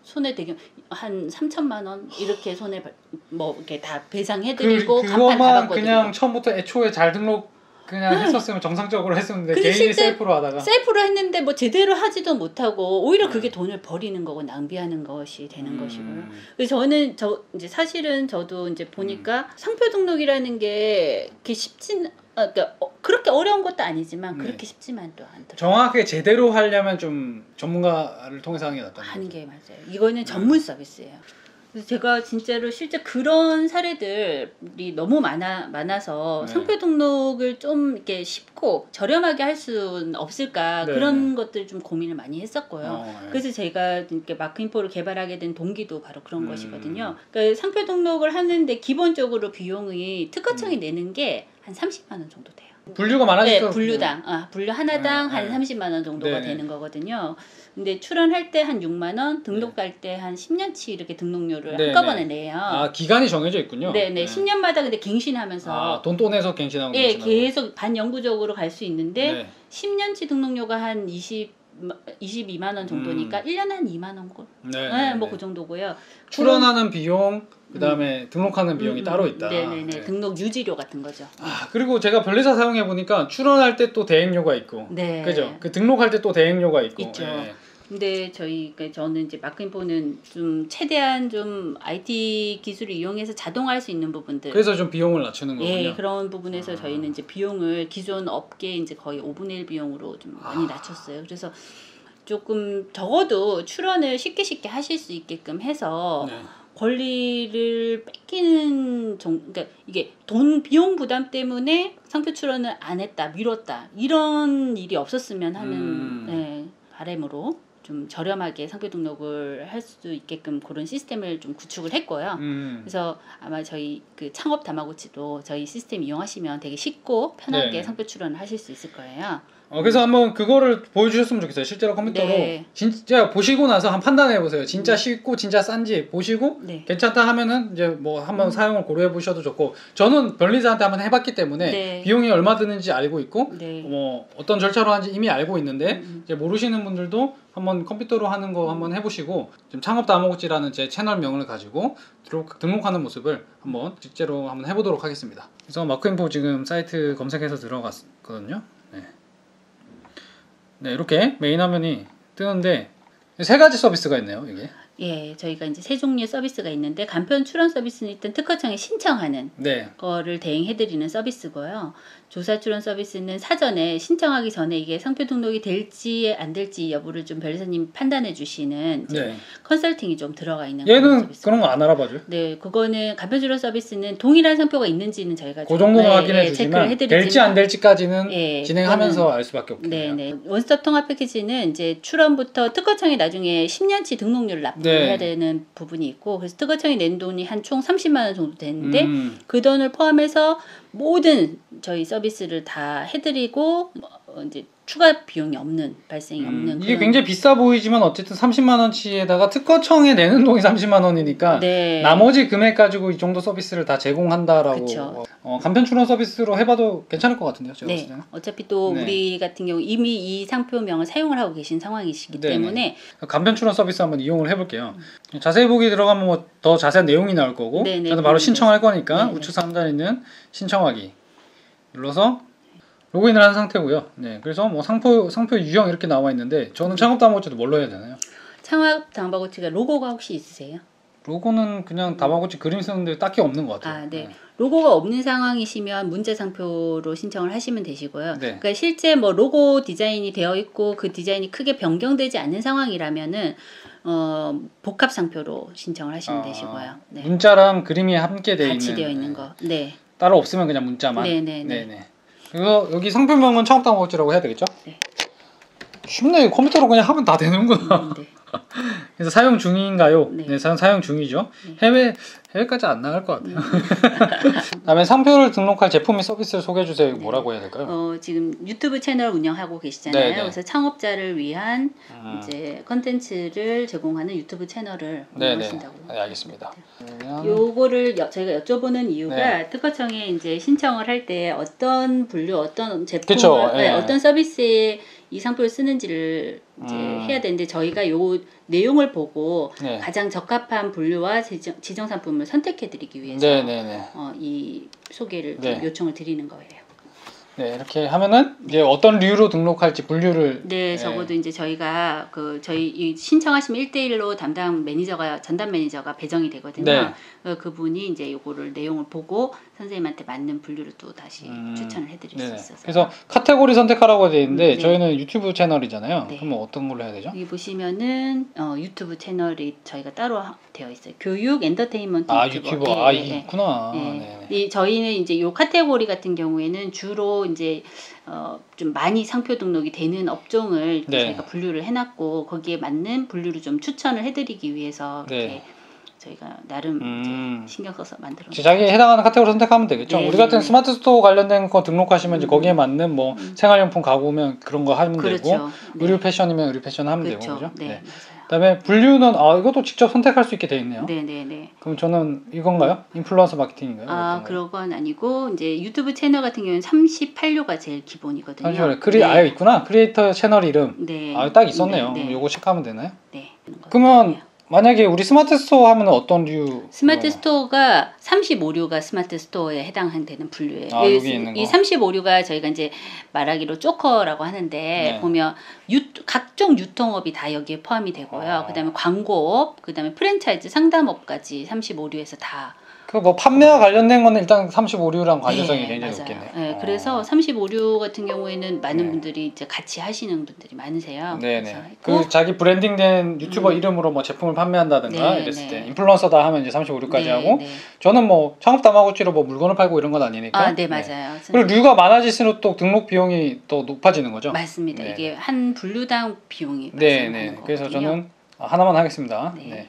Speaker 2: 손해 되게 한 3천만 원 이렇게 손해 뭐 이렇게 다 배상해드리고 간판 다 바꿔드리고.
Speaker 1: 그냥 처음부터 애초에 잘 등록 그냥 했었으면 정상적으로 했었는데 개인이 셀프로 하다가
Speaker 2: 셀프로 했는데 뭐 제대로 하지도 못하고 오히려 그게 돈을 버리는 거고 낭비하는 것이 되는 것이고요. 그래서 저는 이제 사실은 저도 이제 보니까 상표 등록이라는 게 그렇게 쉽진, 그러니까 그렇게 어려운 것도 아니지만 그렇게 쉽지만 또 않더라고요.
Speaker 1: 정확하게 제대로 하려면 좀 전문가를 통해서 하는 게 낫다.
Speaker 2: 하는 게 맞아요. 이거는 전문 서비스예요. 그래서 제가 진짜로 실제 그런 사례들이 너무 많아서 상표 등록을 좀 이렇게 쉽고 저렴하게 할 수는 없을까, 그런 것들 좀 고민을 많이 했었고요. 그래서 제가 이렇게 마크인포를 개발하게 된 동기도 바로 그런 것이거든요. 그러니까 상표 등록을 하는데 기본적으로 비용이 특허청이 내는 게 한 30만 원 정도 돼요.
Speaker 1: 분류가 많아지죠.
Speaker 2: 분류당 분류 하나당 한 30만 원 정도가 되는 거거든요. 근데 출원할 때 한 6만 원, 등록할 때 한 10년치 이렇게 등록료를 한꺼번에 내요.
Speaker 1: 기간이 정해져 있군요.
Speaker 2: 10년마다 근데 갱신하면서
Speaker 1: 돈 또 내서 갱신하고
Speaker 2: 계속 반영구적으로 갈 수 있는데 10년치 등록료가 한 22만 원 정도니까 1년에 한 2만 원 꼴. 뭐 그 정도고요.
Speaker 1: 출원하는 비용, 그다음에 등록하는 비용이 따로 있다.
Speaker 2: 등록 유지료 같은 거죠.
Speaker 1: 그리고 제가 변리사 사용해 보니까 출원할 때 또 대행료가 있고, 그죠? 그 등록할 때 또 대행료가 있고,
Speaker 2: 있죠. 근데 저는 이제 마크인포는 좀 최대한 좀 IT 기술을 이용해서 자동화할 수 있는 부분들.
Speaker 1: 그래서 좀 비용을 낮추는 거군요.
Speaker 2: 예, 그런 부분에서 저희는 이제 비용을 기존 업계 이제 거의 5분의 1 비용으로 좀 많이 낮췄어요. 그래서 조금 적어도 출원을 쉽게 하실 수 있게끔 해서
Speaker 1: 네.
Speaker 2: 권리를 뺏기는 그러니까 이게 돈 비용 부담 때문에 상표 출원을 안 했다, 미뤘다 이런 일이 없었으면 하는 네, 바람으로 좀 저렴하게 상표 등록을 할 수 있게끔 그런 시스템을 좀 구축을 했고요. 그래서 아마 저희 그 창업 다마고치도 저희 시스템 이용하시면 되게 쉽고 편하게 네. 상표 출원을 하실 수 있을 거예요.
Speaker 1: 그래서 한번 그거를 보여주셨으면 좋겠어요. 실제로 컴퓨터로 네. 진짜 보시고 나서 한번 판단해 보세요. 진짜 쉽고 진짜 싼지 보시고 네. 괜찮다 하면은 이제 뭐 한번 사용을 고려해 보셔도 좋고, 저는 변리사한테 한번 해봤기 때문에 네. 비용이 얼마 드는지 알고 있고 네. 뭐 어떤 절차로 하는지 이미 알고 있는데 이제 모르시는 분들도 한번 컴퓨터로 하는 거 한번 해보시고, 지금 창업 다마고치라는 제 채널명을 가지고 등록하는 모습을 한번 실제로 한번 해보도록 하겠습니다. 그래서 마크인포 지금 사이트 검색해서 들어갔거든요. 네, 이렇게 메인 화면이 뜨는데 세 가지 서비스가 있네요, 이게.
Speaker 2: 예, 저희가 이제 세 종류의 서비스가 있는데, 간편 출원 서비스는 일단 특허청에 신청하는 네. 거를 대행해드리는 서비스고요. 조사 출원 서비스는 사전에 신청하기 전에 이게 상표 등록이 될지 안 될지 여부를 좀 변리사님 판단해 주시는 네. 컨설팅이 좀 들어가 있는
Speaker 1: 얘는 그런 거 안 알아봐줘요?
Speaker 2: 네, 그거는 간편 출원 서비스는 동일한 상표가 있는지는 저희가
Speaker 1: 그 정도는 확인해 주지만 될지 안 될지까지는 네, 진행하면서 알 수밖에 없겠네요.
Speaker 2: 네, 원스톱 통합 패키지는 이제 출원부터 특허청에 나중에 10년치 등록료를 납부해야 네. 되는 부분이 있고, 그래서 특허청이 낸 돈이 한 총 30만 원 정도 되는데 그 돈을 포함해서 모든 저희 서비스를 다 해드리고 이제 추가 비용이 없는 발생이 없는
Speaker 1: 이게 굉장히 비싸 보이지만 어쨌든 30만 원치에다가 특허청에 내는 돈이 30만 원이니까 네. 나머지 금액 가지고 이 정도 서비스를 다 제공한다라고 간편 출원 서비스로 해봐도 괜찮을 것 같은데요, 제가 봤을 때는.
Speaker 2: 어차피 또 네. 우리 같은 경우 이미 이 상표명을 사용을 하고 계신 상황이시기 네네. 때문에
Speaker 1: 간편 출원 서비스 한번 이용을 해볼게요. 자세히 보기 들어가면 뭐 더 자세한 내용이 나올 거고 네네. 저는 바로 신청할 거니까 네네. 우측 상단에 있는 신청하기 눌러서 로그인을 한 상태고요. 네, 그래서 뭐 상표 유형 이렇게 나와 있는데, 저는 창업 다마고치도 뭘로 해야 되나요?
Speaker 2: 창업 다마고치가 로고가 혹시 있으세요?
Speaker 1: 로고는 그냥 다마고치 그림 쓰는데 딱히 없는 것 같아요.
Speaker 2: 네. 로고가 없는 상황이시면 문제 상표로 신청을 하시면 되시고요. 네. 그러니까 실제 뭐 로고 디자인이 되어 있고 그 디자인이 크게 변경되지 않는 상황이라면은 복합 상표로 신청을 하시면 되시고요. 네.
Speaker 1: 문자랑 그림이 함께
Speaker 2: 같이 되어 있는 거. 네.
Speaker 1: 따로 없으면 그냥 문자만. 네네. 그리고 여기 상표명은 창업 다마고치라고 해야 되겠죠? 네. 쉽네. 컴퓨터로 그냥 하면 다 되는구나. 네. 그래서 사용 중인가요? 네, 사용 중이죠. 네. 해외까지 안 나갈 것 같아요. 그다음에 상표를 등록할 제품 및 서비스를 소개해 주세요. 네. 뭐라고 해야 될까요?
Speaker 2: 지금 유튜브 채널 운영하고 계시잖아요. 네네. 그래서 창업자를 위한 이제 컨텐츠를 제공하는 유튜브 채널을 운영하신다고.
Speaker 1: 네, 알겠습니다.
Speaker 2: 요거를 저희가 여쭤보는 이유가 네. 특허청에 이제 신청을 할 때 어떤 분류, 어떤 제품을, 네. 어떤 서비스에 이 상표를 쓰는지를 이제 해야 되는데, 저희가 요 내용을 보고 네. 가장 적합한 분류와 지정 상품을 선택해드리기 위해서 이 소개를 요청을 드리는 거예요.
Speaker 1: 네, 이렇게 하면은 이제 어떤 류로 등록할지 분류를
Speaker 2: 적어도 이제 저희가 저희 신청하시면 1대1로 전담 매니저가 배정이 되거든요. 네. 그분이 이제 요거를 내용을 보고 선생님한테 맞는 분류를 또 다시 추천을 해드릴 수 있어서.
Speaker 1: 그래서 카테고리 선택하라고 되어 있는데 저희는 유튜브 채널이잖아요. 그러면 어떤 걸로 해야 되죠?
Speaker 2: 여기 보시면은 유튜브 채널이 저희가 따로 되어 있어요. 교육, 엔터테인먼트
Speaker 1: 유튜브. 있구나.
Speaker 2: 저희는 이제 요 카테고리 같은 경우에는 주로 이제 좀 많이 상표 등록이 되는 업종을 저희가 분류를 해놨고, 거기에 맞는 분류를 좀 추천을 해드리기 위해서 이렇게 저희가 나름 이제 신경 써서 만들었어요.
Speaker 1: 자기에 해당하는 카테고리 선택하면 되겠죠. 우리 같은 스마트 스토어 관련된 거 등록하시면 이제 거기에 맞는 뭐 생활용품 가구면 그런 거 하면 되고, 의류 패션이면 의류 패션 하면 되고, 그죠?
Speaker 2: 맞아요.
Speaker 1: 그다음에 분류는 이것도 직접 선택할 수 있게 돼 있네요.
Speaker 2: 네네네.
Speaker 1: 그럼 저는 이건가요? 인플루언서 마케팅인가요?
Speaker 2: 그런 건 아니고, 이제 유튜브 채널 같은 경우는 38료가 제일 기본이거든요.
Speaker 1: 38료. 있구나. 크리에이터 채널 이름. 딱 있었네요. 요거 체크하면 되나요?
Speaker 2: 네.
Speaker 1: 그러면 만약에 우리 스마트 스토어 하면 어떤 류?
Speaker 2: 스마트 스토어가 35류가 스마트 스토어에 해당되는 분류예요.
Speaker 1: 여기 있는 거.
Speaker 2: 이 35류가 저희가 이제 말하기로 쪼커라고 하는데 보면 각종 유통업이 다 여기에 포함이 되고요. 그다음에 광고업, 그다음에 프랜차이즈 상담업까지 35류에서 다.
Speaker 1: 그 뭐 판매와 관련된 거는 일단 35류랑 관련성이 굉장히 높겠네요.
Speaker 2: 네, 그래서 35류 같은 경우에는 많은 분들이 이제 같이 하시는 분들이 많으세요.
Speaker 1: 네네. 그 자기 브랜딩된 유튜버 이름으로 뭐 제품을 판매한다든가 이랬을 때 인플루언서다 하면 이제 35류까지 하고 저는 뭐 창업 다마고치로 뭐 물건을 팔고 이런 건 아니니까.
Speaker 2: 네, 맞아요.
Speaker 1: 그리고 류가 많아질수록 또 등록 비용이 또 높아지는 거죠.
Speaker 2: 맞습니다. 이게 한 분류당 비용이
Speaker 1: 네네. 그래서 저는 하나만 하겠습니다. 네.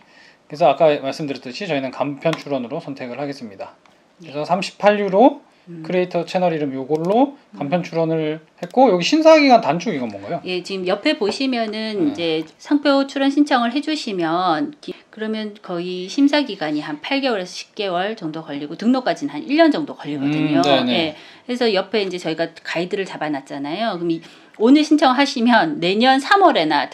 Speaker 1: 그래서 아까 말씀드렸듯이 저희는 간편 출원으로 선택을 하겠습니다. 그래서 38유로 크리에이터 채널 이름 요걸로 간편 출원을 했고 여기 심사기간 단축 이건 뭔가요?
Speaker 2: 예, 지금 옆에 보시면은 이제 상표 출원 신청을 해주시면 그러면 거의 심사 기간이 한 8개월에서 10개월 정도 걸리고 등록까지는 한 1년 정도 걸리거든요. 예, 그래서 옆에 이제 저희가 가이드를 잡아놨잖아요. 그럼 오늘 신청하시면 내년 3월에나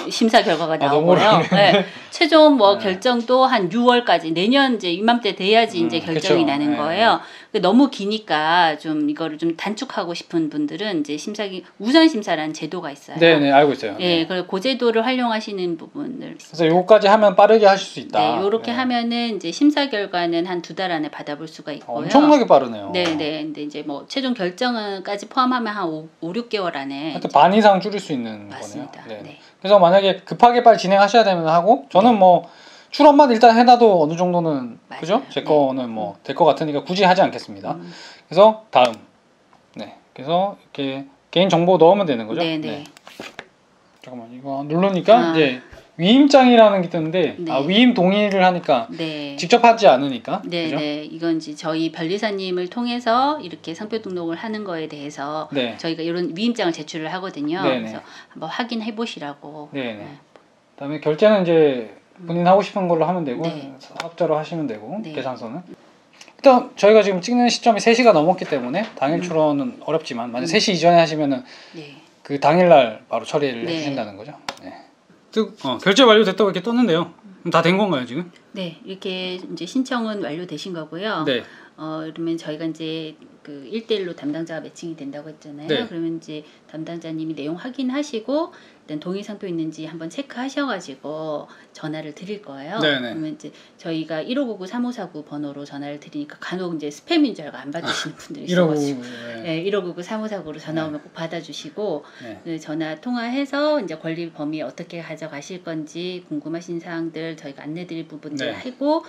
Speaker 2: 심사 결과가 나오고요. 네. 최종 뭐 결정도 한 6월까지 내년 이제 이맘때 돼야지 이제 결정이 나는 거예요. 너무 기니까 좀 이거를 좀 단축하고 싶은 분들은 이제 우선 심사라는 제도가 있어요.
Speaker 1: 네네 알고 있어요.
Speaker 2: 네, 그리고 그 제도를 활용하시는 부분을.
Speaker 1: 그래서 요거까지 하면 빠르게 하실 수 있다.
Speaker 2: 네, 요렇게 하면은 이제 심사 결과는 한 2달 안에 받아볼 수가 있고요.
Speaker 1: 엄청나게 빠르네요.
Speaker 2: 네네. 근데 이제 뭐 최종 결정까지 포함하면 한 5, 6개월 안에.
Speaker 1: 하여튼 반 이상 줄일 수 있는
Speaker 2: 맞습니다.
Speaker 1: 거네요.
Speaker 2: 네.
Speaker 1: 그래서 만약에 급하게 빨리 진행하셔야 되면 하고 저는 뭐 출원만 일단 해놔도 어느 정도는
Speaker 2: 맞아요.
Speaker 1: 그죠? 제 거는 뭐 될 것 같으니까 굳이 하지 않겠습니다. 그래서 다음 그래서 이렇게 개인 정보 넣으면 되는 거죠?
Speaker 2: 네네.
Speaker 1: 잠깐만 이거 누르니까 이제 위임장이라는 게 뜨는데 위임 동의를 하니까 직접 하지 않으니까 그죠?
Speaker 2: 이건 이제 저희 변리사님을 통해서 이렇게 상표 등록을 하는 거에 대해서 저희가 이런 위임장을 제출을 하거든요. 그래서 한번 확인해 보시라고.
Speaker 1: 그다음에 결제는 이제 본인 하고 싶은 걸로 하면 되고 사업자로 하시면 되고 계산서는 일단 저희가 지금 찍는 시점이 3시가 넘었기 때문에 당일 출원은 어렵지만 만약 3시 이전에 하시면은 그 당일날 바로 처리를 해주신다는 거죠. 결제 완료됐다고 이렇게 떴는데요. 다 된 건가요 지금?
Speaker 2: 네, 이렇게 이제 신청은 완료되신 거고요. 그러면 저희가 이제 그 1대1로 담당자가 매칭이 된다고 했잖아요. 그러면 이제 담당자님이 내용 확인하시고 일단 동의 상표 있는지 한번 체크하셔가지고 전화를 드릴 거예요. 그러면 이제 저희가 1599-3549 번호로 전화를 드리니까 간혹 이제 스팸인 줄 알고 안 받으시는 분들이 있어가지고 1599-3549로 전화 오면 꼭 받아주시고 전화 통화해서 이제 권리 범위 어떻게 가져가실 건지 궁금하신 사항들 저희가 안내드릴 부분들 하고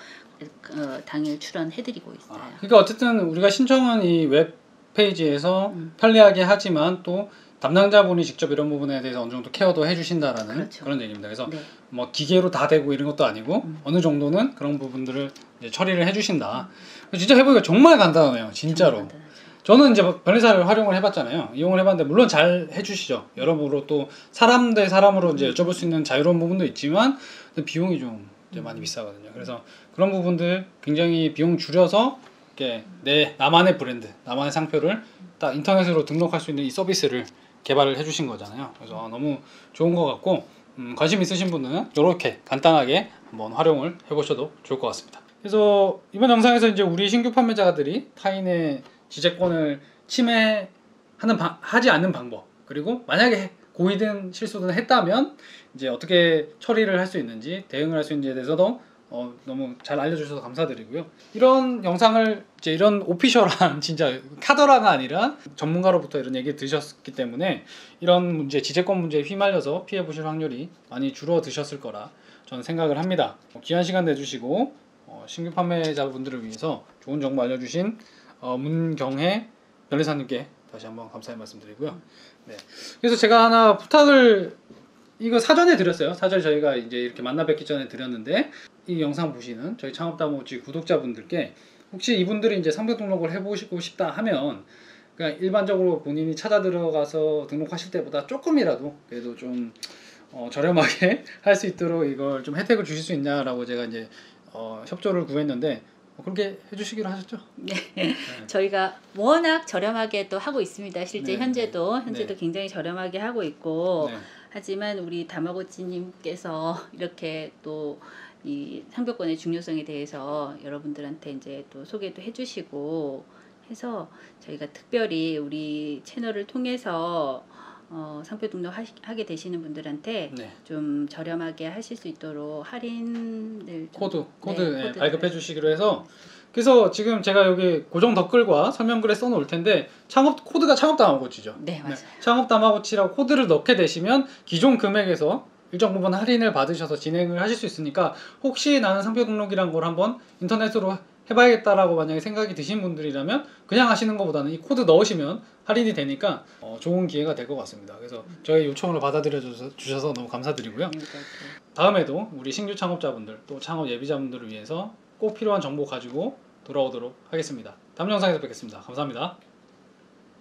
Speaker 2: 당일 출원해드리고 있어요.
Speaker 1: 그러니까 어쨌든 우리가 신청은 이 웹페이지에서 편리하게 하지만 또 담당자분이 직접 이런 부분에 대해서 어느 정도 케어도 해주신다라는 그런 얘기입니다. 그래서 뭐 기계로 다 되고 이런 것도 아니고 어느 정도는 그런 부분들을 이제 처리를 해주신다. 진짜 해보니까 정말 간단하네요. 진짜로. 저는 이제 변리사를 활용을 해봤잖아요. 이용을 해봤는데 물론 잘 해주시죠. 여러모로 또 사람 대 사람으로 이제 여쭤볼 수 있는 자유로운 부분도 있지만 비용이 좀 이제 많이 비싸거든요. 그래서 그런 부분들 굉장히 비용 줄여서 이렇게 나만의 브랜드, 나만의 상표를 딱 인터넷으로 등록할 수 있는 이 서비스를 개발을 해주신 거잖아요. 그래서 너무 좋은 것 같고 관심 있으신 분은 이렇게 간단하게 한번 활용을 해보셔도 좋을 것 같습니다. 그래서 이번 영상에서 이제 우리 신규 판매자들이 타인의 지재권을 하지 않는 방법, 그리고 만약에 고의든 실수든 했다면 이제 어떻게 처리를 할 수 있는지, 대응을 할 수 있는지에 대해서도 너무 잘 알려주셔서 감사드리고요. 이런 영상을 이제 이런 오피셜한 진짜 카더라가 아니라 전문가로부터 이런 얘기 들으셨기 때문에 이런 문제, 지재권 문제에 휘말려서 피해 보실 확률이 많이 줄어드셨을 거라 저는 생각을 합니다. 귀한 시간 내주시고 신규 판매자분들을 위해서 좋은 정보 알려주신 문경혜 변리사님께 다시 한번 감사의 말씀드리고요. 그래서 제가 하나 부탁을 이거 사전에 드렸어요. 사전에 저희가 이제 이렇게 만나 뵙기 전에 드렸는데 이 영상 보시는 저희 창업다모치 구독자분들께 혹시 이분들이 이제 상표 등록을 해보시고 싶다 하면 그러니까 일반적으로 본인이 찾아 들어가서 등록하실 때보다 조금이라도 그래도 좀 저렴하게 할 수 있도록 이걸 좀 혜택을 주실 수 있냐라고 제가 이제 협조를 구했는데 그렇게 해주시기로 하셨죠?
Speaker 2: 저희가 워낙 저렴하게 또 하고 있습니다. 실제 현재도 굉장히 저렴하게 하고 있고 하지만 우리 다마고치님께서 이렇게 또 이 상표권의 중요성에 대해서 여러분들한테 이제 또 소개도 해주시고 해서 저희가 특별히 우리 채널을 통해서 상표 등록하게 되시는 분들한테
Speaker 1: 네.
Speaker 2: 좀 저렴하게 하실 수 있도록 할인을
Speaker 1: 코드
Speaker 2: 네,
Speaker 1: 발급해 주시기로 해서, 그래서 지금 제가 여기 고정 댓글과 설명글에 써놓을 텐데 코드가 창업 다마고치죠.
Speaker 2: 네, 맞아요.
Speaker 1: 창업 다마고치라고 코드를 넣게 되시면 기존 금액에서 일정 부분 할인을 받으셔서 진행을 하실 수 있으니까, 혹시 나는 상표 등록이란 걸 한번 인터넷으로 해봐야겠다라고 만약에 생각이 드신 분들이라면 그냥 하시는 것보다는 이 코드 넣으시면 할인이 되니까 좋은 기회가 될 것 같습니다. 그래서 저희 요청을 받아들여 주셔서 너무 감사드리고요. 다음에도 우리 신규 창업자분들 또 창업 예비자분들을 위해서 꼭 필요한 정보 가지고 돌아오도록 하겠습니다. 다음 영상에서 뵙겠습니다. 감사합니다.